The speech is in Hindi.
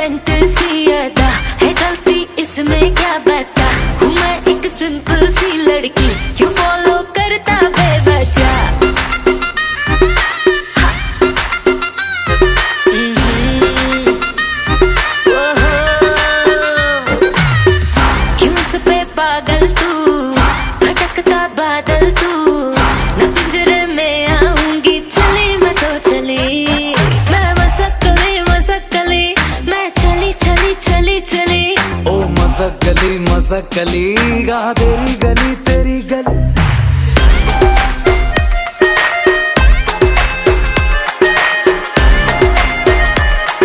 इनोसेंट सी अदा है, गलती इसमें क्या बता। हूँ मैं एक सिंपल सी लड़की जो फॉलो करता बेवजह। क्यों इस पे पागल तू, भटकता बादल तू, न पिंजरे में आऊंगी चली मैं तो चली। मैं मसक्कली मसक्कली, मैं चली चली चली चली। ओ मसक्कली मसक्कली, गा तेरी गली तेरी गली।